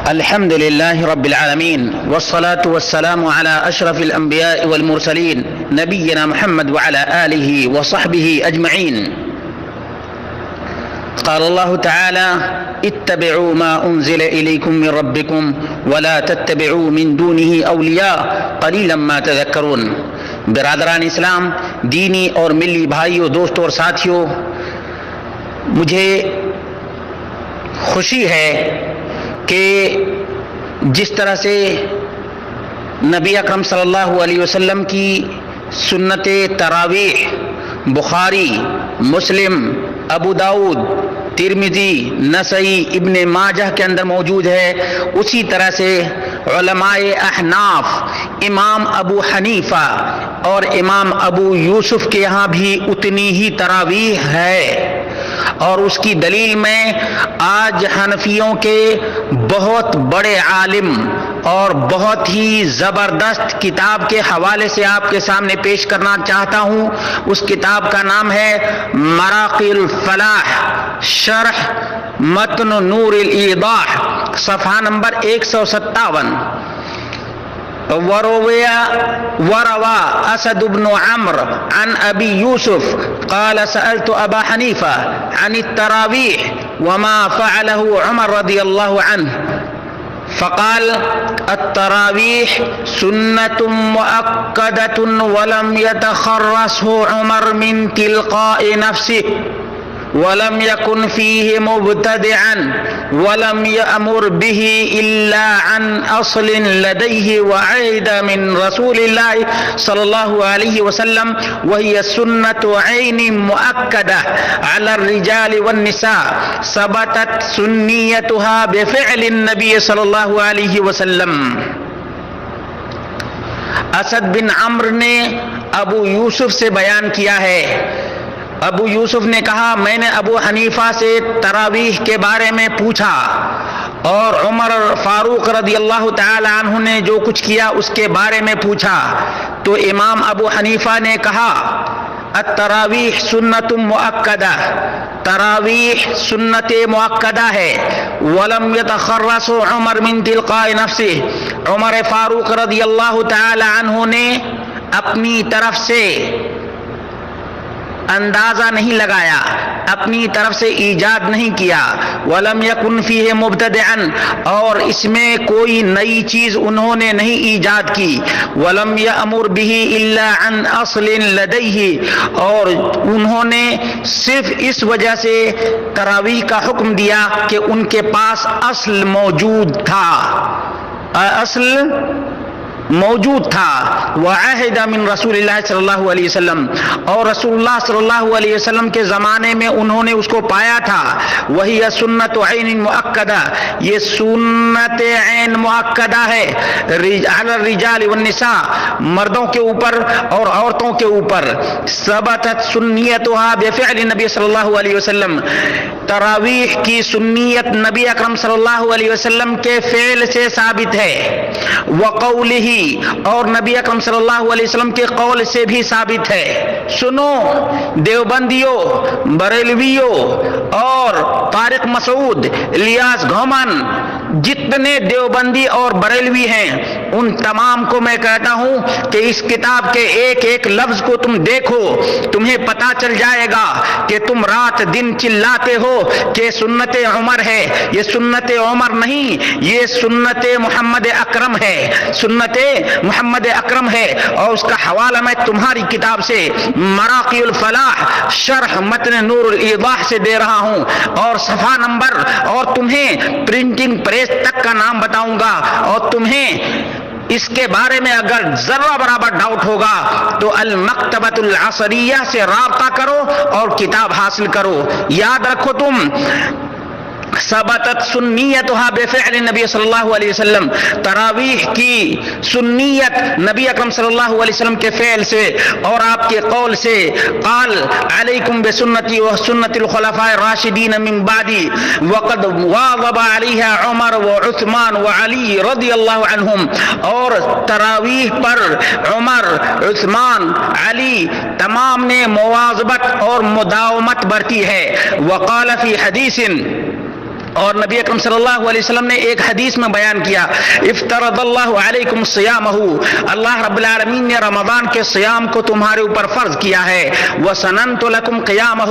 الحمد لله رب العالمين والصلاة والسلام على أشرف الأنبياء والمرسلين نبينا محمد وعلى آله وصحبه أجمعين. قال الله تعالى: اتبعوا ما أنزل إليكم من ربكم ولا تتبعوا من دونه أولياء قليلا ما تذكرون. برادران اسلام، دینی اور ملی بھائیوں، دوستوں اور ساتھیوں، مجھے خوشی ہے کہ جس طرح سے نبی اکرم صلی اللہ علیہ وسلم کی سنت تراویح بخاری، مسلم، ابو داؤد، ترمذی، نسائی، ابن ماجہ کے اندر موجود ہے، اسی طرح سے علماء احناف امام ابو حنیفہ اور امام ابو یوسف کے یہاں بھی اتنی ہی تراویح ہے. اور اس کی دلیل میں آج حنفیوں کے بہت بڑے عالم اور بہت ہی زبردست کتاب کے حوالے سے آپ کے سامنے پیش کرنا چاہتا ہوں. اس کتاب کا نام ہے مراقی الفلاح شرح متن نور الایضاح، صفحہ نمبر 157. وروى أسد بن عمرو عن أبي يوسف قال: سألت أبا حنيفة عن التراويح وما فعله عمر رضي الله عنه فقال: التراويح سنة مؤكدة ولم يتخرصه عمر من تلقاء نفسه ولم يكن فيه مبتدعا ولم يأمر به إلا عن أصل لديه وعهد من رسول الله صلى الله عليه وسلم، وهي سنة عين مؤكدة على الرجال والنساء ثبتت سنيتها بفعل النبي صلى الله عليه وسلم. اسد بن عمرو نے ابو یوسف سے بیان کیا ہے. ابو یوسف نے کہا، میں نے ابو حنیفہ سے تراویح کے بارے میں پوچھا اور عمر فاروق رضی اللہ تعالی عنہ نے جو کچھ کیا اس کے بارے میں پوچھا، تو امام ابو حنیفہ نے کہا: التراویح سنت مؤکدہ، تراویح سنت مؤکدہ ہے. ولم يتخرص عمر من تلقاء نفسه، عمر فاروق رضی اللہ تعالی عنہ نے اپنی طرف سے اندازہ نہیں لگایا، اپنی طرف سے ایجاد نہیں کیا. ولم یکن فیہ مبتدعا، اور اس میں کوئی نئی چیز انہوں نے نہیں ایجاد کی. ولم یأمر بہ الا عن اصل لدیہ، اور انہوں نے صرف اس وجہ سے تراویح کا حکم دیا کہ ان کے پاس اصل موجود تھا، اصل موجود تھا. وعہد من رسول اللہ صلی اللہ علیہ وسلم، اور رسول اللہ صلی اللہ علیہ وسلم کے زمانے میں انہوں نے اس کو پایا تھا. وہی سنت عین مؤکدہ، یہ سنت عین مؤکدہ ہے. علی الرجال والنساء، مردوں کے اوپر اور عورتوں کے اوپر. ثبتت سنیتها بفعل نبی صلی اللہ علیہ وسلم، تراویح کی سنیت نبی اکرم صلی اللہ علیہ وسلم کے فعل سے ثابت ہے. وقولہ، اور نبی اکرم صلی اللہ علیہ وسلم کے قول سے بھی ثابت ہے. سنو دیوبندیوں، بریلویوں اور طارق مسعود، الیاس گھومن، جتنے دیوبندی اور بریلوی ہیں ان تمام کو میں کہتا ہوں کہ اس کتاب کے ایک ایک لفظ کو تم دیکھو، تمہیں پتا چل جائے گا کہ تم رات دن چلاتے ہو کہ سنت عمر ہے. یہ سنت عمر نہیں، یہ سنت محمد اکرم ہے، سنت محمد اکرم ہے. اور اس کا حوالہ میں تمہاری کتاب سے مراقی الفلاح شرح متن نور الایضاح سے دے رہا ہوں، اور صفحہ نمبر اور تمہیں پرنٹنگ پریس تک کا نام بتاؤں گا. اور تمہیں اس کے بارے میں اگر ذرہ برابر ڈاؤٹ ہوگا تو المکتبۃ العصریہ سے رابطہ کرو اور کتاب حاصل کرو. یاد رکھو تم، ثبتت سنیتها بفعل نبی صلی اللہ علیہ وسلم، تراویح کی سنیت نبی اکرم صلی اللہ علیہ وسلم کے فعل سے اور آپ کے قول سے. قال علیکم بسنتی وسنت الخلفاء الراشدین من بعدی وقد واظب علیہا عمر وعثمان وعلی رضی اللہ عنہم، اور تراویح پر عمر، عثمان، علی تمام نے مواظبت اور مداومت برتی ہے. وقال فی حدیث، اور نبی اکرم صلی اللہ علیہ وسلم نے ایک حدیث میں بیان کیا، افترض اللہ علیکم صیامہ، اللہ رب العالمین نے رمضان کے صیام کو تمہارے اوپر فرض کیا ہے، وسننت لکم قیامہ،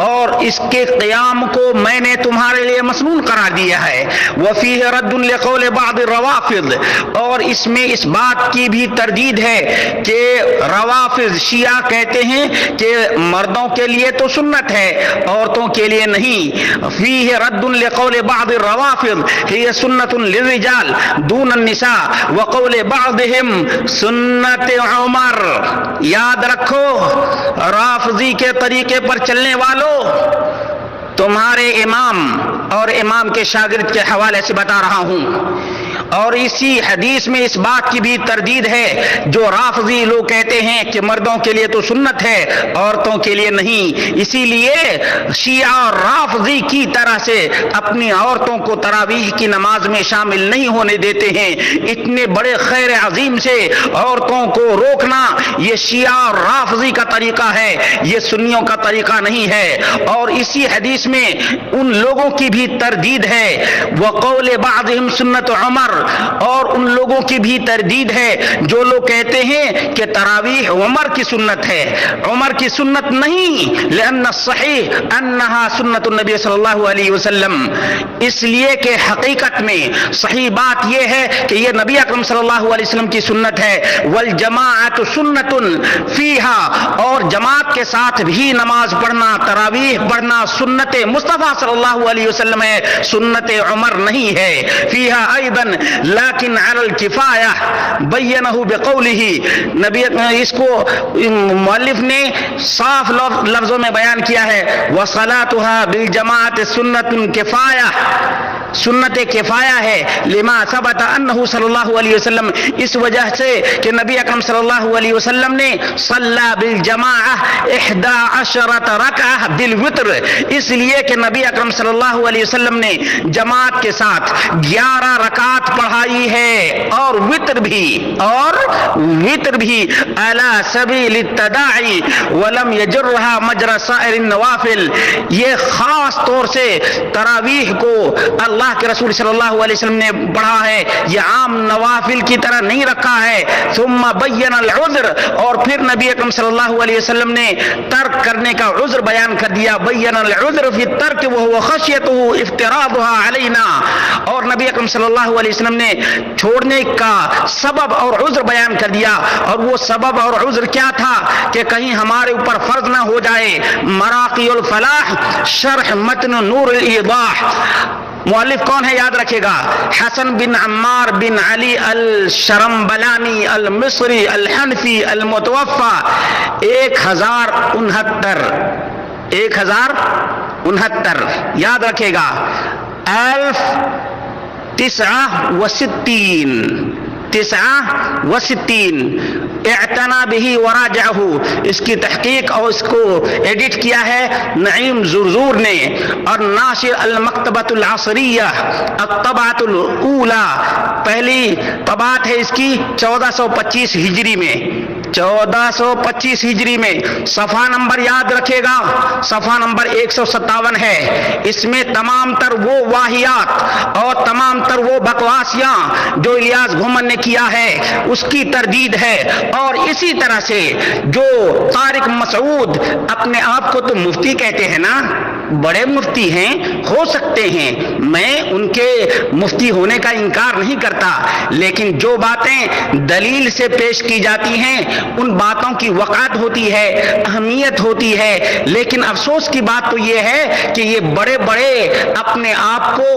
اور اس کے قیام کو میں نے تمہارے لیے مسنون قرار دیا ہے، وفیہ رد لقول بعض الروافض، اور اس میں اس بات کی بھی تردید ہے کہ روافض شیعہ کہتے ہیں کہ مردوں کے لیے تو سنت ہے، عورتوں کے لیے نہیں، فیہ رد لقول بعض الروافض ہی سنت للرجال دون النساء وقول بعضهم سنت عمر۔ یاد رکھو رافضی کے طریقے پر چلنے والوں، تمہارے امام اور امام کے شاگرد کے حوالے سے بتا رہا ہوں، اور اسی حدیث میں اس بات کی بھی تردید ہے جو رافضی لوگ کہتے ہیں کہ مردوں کے لیے تو سنت ہے عورتوں کے لیے نہیں، اسی لیے شیعہ اور رافضی کی طرح سے اپنی عورتوں کو تراویح کی نماز میں شامل نہیں ہونے دیتے ہیں۔ اتنے بڑے خیر عظیم سے عورتوں کو روکنا یہ شیعہ اور رافضی کا طریقہ ہے، یہ سنیوں کا طریقہ نہیں ہے۔ اور اسی حدیث میں ان لوگوں کی بھی تردید ہے، وقول بعضهم سنت عمر، اور ان لوگوں کی بھی تردید ہے جو لوگ کہتے ہیں کہ تراویح عمر کی سنت ہے، عمر کی سنت نہیں، لأن الصحیح انہا سنت النبی صلی اللہ علیہ وسلم، اس لیے کہ حقیقت میں صحیح بات یہ ہے کہ یہ نبی اکرم صلی اللہ علیہ وسلم کی سنت ہے، والجماعت سنت فیہا، اور جماعت کے ساتھ بھی نماز پڑھنا تراویح پڑھنا سنت مصطفیٰ صلی اللہ علیہ وسلم ہے، سنت عمر نہیں ہے، فیہا ایضا لیکن علی الکفایہ بینہ بقولہ، نبی اس کو مؤلف نے صاف لفظوں میں بیان کیا ہے، وصلاتها بالجماعت سنت کفایہ، سنت کفایہ ہے، لما ثبت انہ صلی اللہ علیہ وسلم، اس وجہ سے کہ نبی اکرم صلی اللہ علیہ وسلم نے صلی بالجماعہ 11 رکعہ بالوتر، اس لیے کہ نبی اکرم صلی اللہ علیہ وسلم نے جماعت کے ساتھ 11 رکعات پڑھائی ہے، اور وتر بھی علی سبیل التداعی ولم یجرها مجرى سائر النوافل، یہ خاص طور سے تراویح کو اللہ کے رسول صلی اللہ علیہ وسلم نے پڑھا ہے، یہ عام نوافل کی طرح نہیں رکھا ہے، ثم بین العذر، اور پھر نبی اکرم صلی اللہ علیہ وسلم نے ترک کرنے کا عذر بیان کر دیا، بین العذر فی الترک وهو خشیته افتراضها علینا، اور نبی اکرم صلی اللہ علیہ وسلم نے چھوڑنے کا سبب اور عذر بیان کر دیا، اور وہ سبب اور عذر کیا تھا کہ کہیں ہمارے اوپر فرض نہ ہو جائے۔ مراقی الفلاح شرح متن نور الایضاح، مؤلف کون ہے یاد رکھے گا، حسن بن عمار بن علی الشرمبلانی المصری الحنفی المتوفى 1069 یاد رکھے گا، 1069 اعتنا به وراجعه، اس کی تحقیق اور اس کو ایڈٹ کیا ہے نعیم زرزور نے، اور ناشر المکتبۃ العصریہ الطبعۃ الاولی، پہلی طبعات ہے اس کی 1425 ہجری میں، 1425 ہجری میں، صفحہ نمبر یاد رکھے گا، صفحہ نمبر 157 ہے، اس میں تمام تر وہ واہیات اور تمام تر وہ بکواسیاں جو الیاس گھومن نے کیا ہے اس کی تردید ہے، اور اسی طرح سے جو طارق مسعود اپنے آپ کو تو مفتی کہتے ہیں نا، بڑے مفتی ہیں، ہو سکتے ہیں، میں ان کے مفتی ہونے کا انکار نہیں کرتا، لیکن جو باتیں دلیل سے پیش کی جاتی ہیں ان باتوں کی وقعت ہوتی ہے، اہمیت ہوتی ہے، لیکن افسوس کی بات تو یہ ہے کہ یہ بڑے بڑے اپنے آپ کو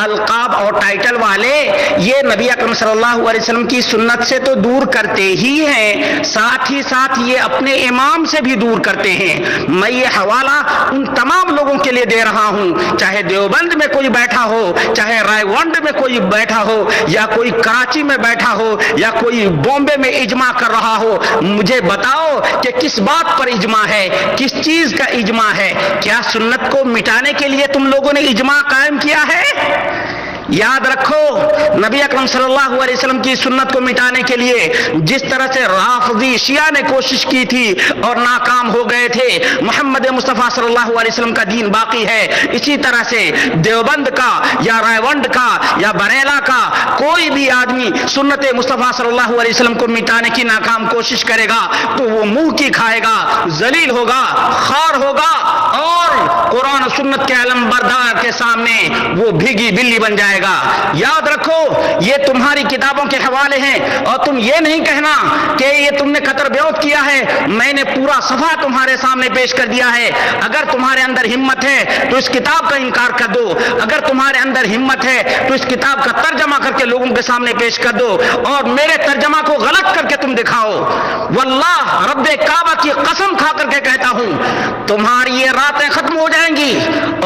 القاب اور ٹائٹل والے یہ نبی اکرم صلی اللہ علیہ وسلم کی سنت سے تو دور کرتے ہی ہیں، ساتھ ہی ساتھ یہ اپنے امام سے بھی دور کرتے ہیں۔ میں یہ حوالہ ان تمام لوگوں کے لیے دے رہا ہوں، چاہے دیوبند میں کوئی بیٹھا ہو، چاہے رائے گنج میں کوئی بیٹھا ہو، یا کوئی کراچی میں بیٹھا ہو، یا کوئی بامبے میں اجماع کر رہا ہو، مجھے بتاؤ کہ کس بات پر اجماع ہے، کس چیز کا اجماع ہے؟ کیا سنت کو مٹانے کے لیے تم لوگوں نے اجماع قائم کیا ہے؟ یاد رکھو نبی اکرم صلی اللہ علیہ وسلم کی سنت کو مٹانے کے لیے جس طرح سے رافضی شیعہ نے کوشش کی تھی اور ناکام ہو گئے تھے، محمد مصطفیٰ صلی اللہ علیہ وسلم کا دین باقی ہے. اسی طرح سے دیوبند کا یا رائے کا یا بریلہ کا کوئی بھی آدمی سنت مصطفیٰ صلی اللہ علیہ وسلم کو مٹانے کی ناکام کوشش کرے گا تو وہ منہ کی کھائے گا، ذلیل ہوگا، خار ہوگا، اور قرآن و سنت کے علم بردار کے سامنے وہ بھیگی بلی بن جائے گا. یاد رکھو یہ تمہاری کتابوں کے حوالے ہیں، اور تم یہ نہیں کہنا کہ یہ تم نے قطر بیعت کیا ہے. میں نے پورا صفحہ تمہارے سامنے پیش کر دیا ہے. اگر تمہارے اندر ہمت ہے تو اس کتاب کا انکار کر دو، اگر تمہارے اندر ہمت ہے تو اس کتاب کا ترجمہ کر کے لوگوں کے سامنے پیش کر دو، اور میرے ترجمہ کو غلط کر کے تم دکھاؤ. واللہ رب کعبہ کی قسم کھا کر کے کہتا ہوں تمہاری یہ راتیں ختم ہو جائیں گی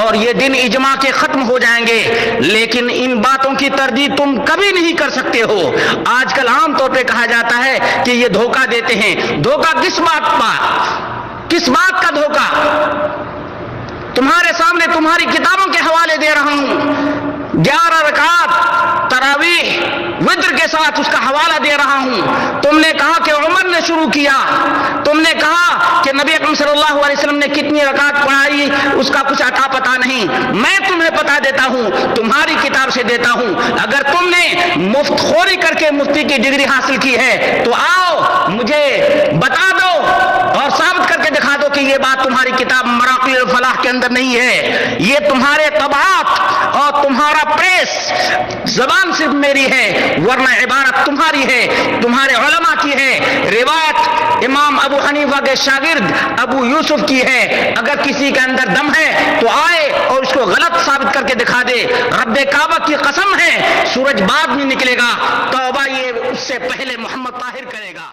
اور یہ دن اجماع کے ختم ہو جائیں گے، لیکن ان باتوں کی تردید تم کبھی نہیں کر سکتے ہو. آج کل عام طور پہ کہا جاتا ہے کہ یہ دھوکہ دیتے ہیں. دھوکہ کس بات کا دھوکہ؟ تمہارے سامنے تمہاری کتابوں کے حوالے دے رہا ہوں. 11 رکعات تراویح وتر کے ساتھ اس کا حوالہ دے رہا ہوں. تم نے کہا کہ عمر نے شروع کیا، تم نے کہا کہ نبی اکرم صلی اللہ علیہ وسلم نے کتنی رکعات پڑھائی اس کا کچھ اتا پتا نہیں. میں تمہیں پتا دیتا ہوں، تمہاری کتاب سے دیتا ہوں. اگر تم نے مفت خوری کر کے مفتی کی ڈگری حاصل کی ہے تو آؤ مجھے بتا دو اور ثابت کر کے دکھا دو کہ یہ بات تمہاری کتاب مراقی الفلاح کے اندر نہیں ہے. یہ تمہارے طبعات اور تمہارا پریس زبان صرف میری ہے، ورنہ عبارت تمہاری ہے، تمہارے علماء کی ہے. روایت امام ابو حنیفہ کے شاگرد ابو یوسف کی ہے. اگر کسی کے اندر دم ہے تو آئے اور اس کو غلط ثابت کر کے دکھا دے. رب کعبہ کی قسم ہے سورج بعد میں نکلے گا، توبہ یہ اس سے پہلے محمد طاہر کرے گا.